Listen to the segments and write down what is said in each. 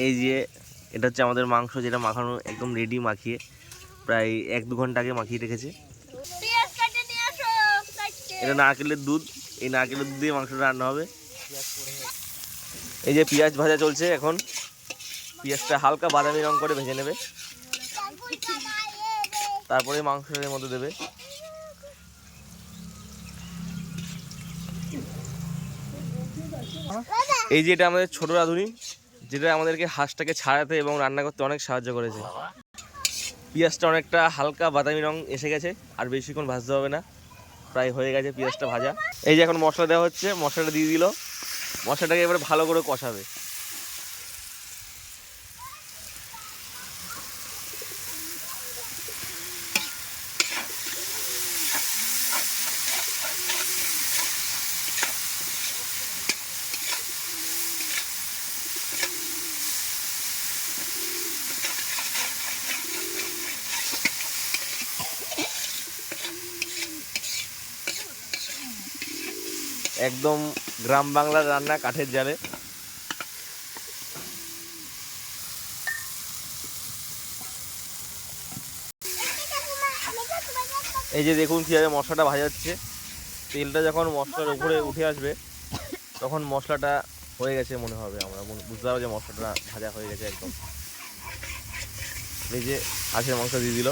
এই যে এটা হচ্ছে আমাদের মাংস, যেটা মাখানো একদম রেডি, মাখিয়ে প্রায় 1-2 ঘন্টা আগে মাখিয়ে রেখেছে। এটা নারকেলের দুধ, এই নারকেলের দুধ দিয়ে মাংসটা রান্না হবে। এই যে পেঁয়াজ ভাজা চলছে এখন, পেঁয়াজটা হালকা বাদামি রং করে ভেজে নেবে, তারপরে মাংসের মধ্যে দেবে। এই যে এটা আমাদের ছোট রাঁধুনি, যেটা আমাদেরকে হাঁসটাকে ছাড়াতে এবং রান্না করতে অনেক সাহায্য করেছে। পেঁয়াজটা অনেকটা হালকা বাদামি রং এসে গেছে, আর বেশিক্ষণ ভাজতে হবে না, প্রায় হয়ে গেছে পেঁয়াজটা ভাজা। এই যে এখন মশলা দেওয়া হচ্ছে, মশলাটা দিয়ে দিল, মশলাটাকে এবারে ভালো করে কষাবে। একদম গ্রাম বাংলার রান্না, কাঠের জালে। এই যে দেখুন কীভাবে মশলাটা ভাজা হচ্ছে, তেলটা যখন মশলার উপরে উঠে আসবে তখন মশলাটা হয়ে গেছে মনে হবে, আমরা বুঝতে পারবো যে মশলাটা ভাজা হয়ে গেছে একদম। এই যে হাঁসের মাংস দিয়ে দিল,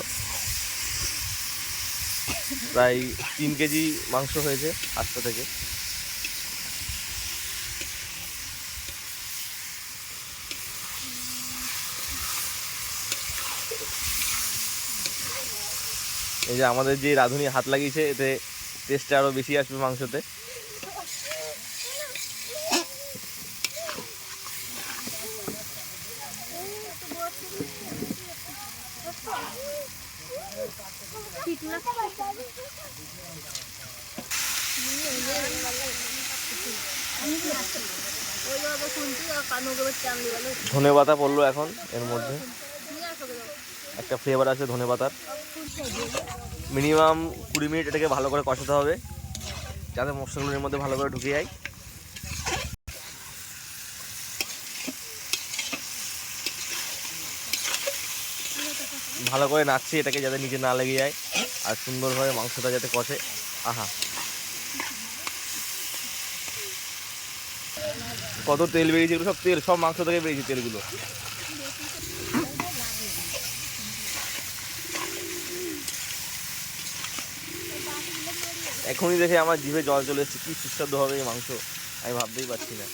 প্রায় 3 কেজি মাংস হয়েছে হাঁসটা থেকে। এই যে আমাদের যে রাঁধুনি হাত লাগিয়েছে, এতে টেস্টটা আরও বেশি আসবে মাংসতে। ধনেপাতা পড়লো এখন এর মধ্যে, একটা ফ্লেভার আছে ধনেপাতার। মিনিমাম 20 মিনিট এটাকে ভালো করে কষাতে হবে, যাতে মশলাগুলো এর মধ্যে ভালো করে ঢুকে যায়। ভালো করে নাড়ছি এটাকে, যাতে নিচে না লেগে যায়, আর সুন্দরভাবে মাংসটা যাতে কষে। আহা, কত তেল বেরিয়েছে, এগুলো সব তেল, সব মাংস থেকে বেরিয়েছে তেলগুলো। এখনই দেখে আমার জিভে জল চলে এসেছে, কি সুস্বাদু হবে এই মাংস, আমি ভাবতেই পারছি না।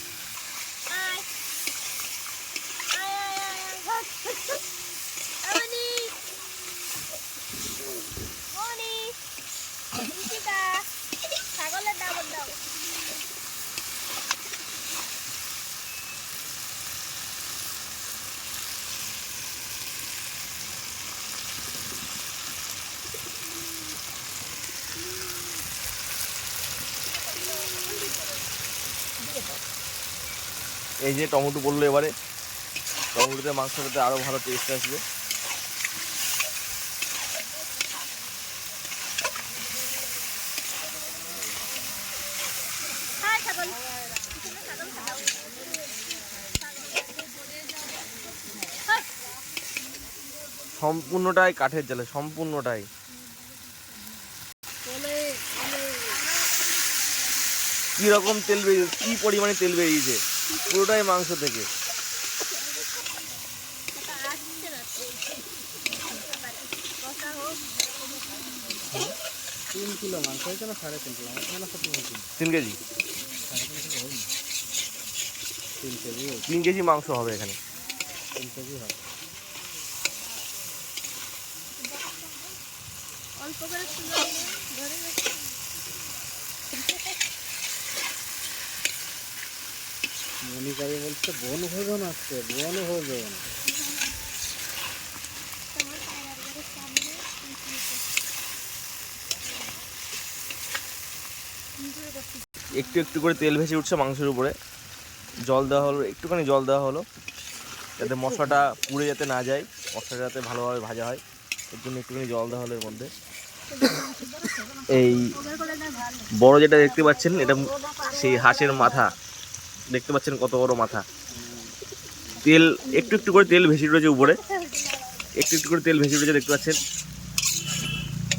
এই যে টমেটো পড়লো, এবারে টমেটোতে মাংসটাতে আরো ভালো টেস্ট আসবে। সম্পূর্ণটাই কাঠের জালে, সম্পূর্ণটাই। কি রকম তেল বেরিয়েছে, কি পরিমাণে তেল বেরিয়েছে, পুরোটাই মাংস থেকে। 3 কিলো মাংস হয়েছে না 3.5 কিলো? 3 কেজি, 3 কেজি মাংস হবে এখানে। 3 কেজি হবে। মনিকারি বলছে বন ভোজন আসছে, বন ভোজন। একটু একটু করে তেল ভেসে উঠছে মাংসের উপরে, জল দেওয়া হলো, একটুখানি জল দেওয়া হলো, যাতে মশলাটা পুড়ে যাতে না যায়, মশলাটা যাতে ভালোভাবে ভাজা হয়, এর জন্য একটুখানি জল দেওয়া হলো এর মধ্যে। এই বড় যেটা দেখতে পাচ্ছেন, এটা সেই হাঁসের মাথা, দেখতে পাচ্ছেন কত বড় মাথা। তেল একটু একটু করে তেল ভেসে রয়েছে উপরে, একটু একটু করে তেল ভেসে রয়েছে দেখতে পাচ্ছেন।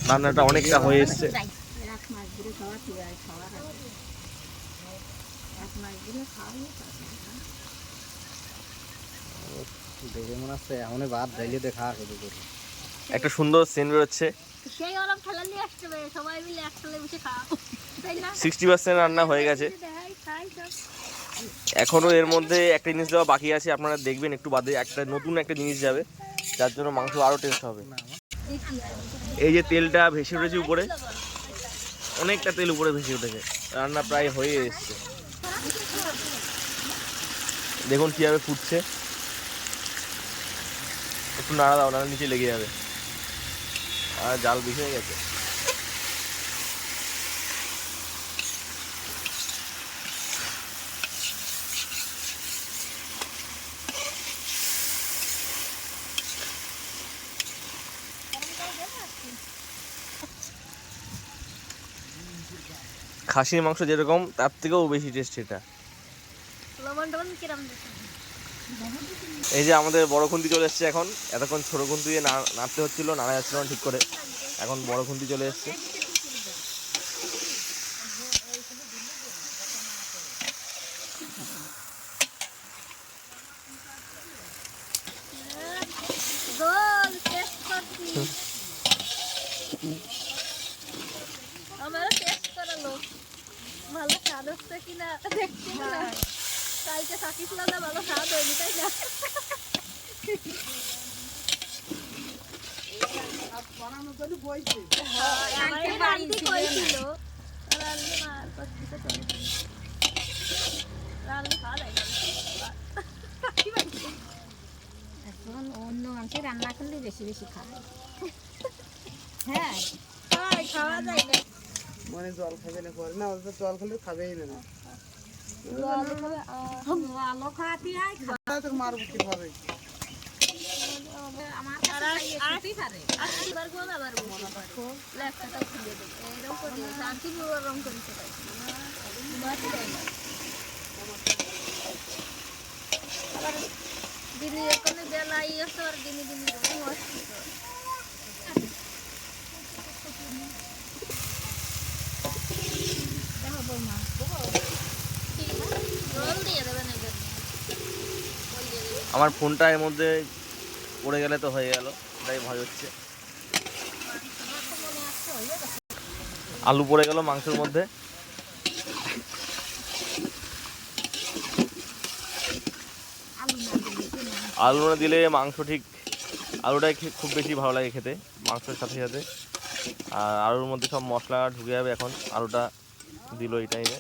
রান্নাটা অনেকটা হয়ে এসছে। দেখে মনে হচ্ছে এমনই ভাত ঢাইলে দেখা শুরু করি। একটা সুন্দর সেন্ট বেরোচ্ছে। সেই ওরকম খেলা নিয়ে আসতে হবে, সবাই মিলে একসাথে বসে খাওয়াবো, তাই না? 60% রান্না হয়ে গেছে। দেখাই খাই সব। এখনো এর মধ্যে একটা জিনিস দেওয়া বাকি আছে, আপনারা দেখবেন একটু বাদে একটা নতুন একটা জিনিস যাবে, যার জন্য মাংস আরও টেস্ট হবে। এই যে তেলটা ভেসে উঠেছে উপরে, অনেকটা তেল উপরে ভেসে উঠেছে, রান্না প্রায় হয়ে এসছে। দেখুন কীভাবে ফুটছে, একটু নাড়া দাও, নাড়া নিচে লেগে যাবে, আর জাল বেশি হয়ে গেছে। খাসির মাংস যেরকম তার থেকেও বেশি টেস্ট এটা। লবণ টবণ কিরম দিচ্ছেন? এই যে আমাদের বড় খুন্তি চলে এসছে এখন, এতক্ষণ ছোট খুন্তি দিয়ে নাড়তে হচ্ছিল, নাড়া যাচ্ছিল না ঠিক করে, এখন বড় খুন্তি চলে এসছে। গোল টেস্ট করছি, আমারও টেস্ট করালো, ভালো স্বাদ হচ্ছে কিনা দেখছি না। কালকে থাকিছিল না, ভালো স্বাদ হয়নি, তাই না? আমারই বাড়তি কইছিল, রান্না মার করতে চলে রান্না খাওয়া যায় না। এখন অন্য মানুষের রান্না করলে বেশি বেশি খায়। হ্যাঁ, খাওয়া যায় না। মানে জল খাবে না করে না, ওদের জল খেলে খাবেই না। আলো খাওয়াতে হয়, তোর মারবো কিভাবে? আমার কাছে খাইয়ে পারে। আবার কোন আবার লেফটটা খুলে দেব, এরকম করে শান্তি রং করতে পারি মাটি দেয় না। আবার দিনে এখানে বেলাই আছে, আর দিনে দিনে রং আসছে। দেখো বৌমা, জল দিয়ে দেবেন এবার। আমার ফোনটা এর মধ্যে পড়ে গেলে তো হয়ে গেল, তাই ভয় হচ্ছে। আলু পড়ে গেল মাংসের মধ্যে। আলু না দিলে মাংস ঠিক, আলুটাই খুব বেশি ভালো লাগে খেতে মাংসের সাথে সাথে। আর আলুর মধ্যে সব মশলা ঢুকে যাবে, এখন আলুটা দিল এই টাইমে।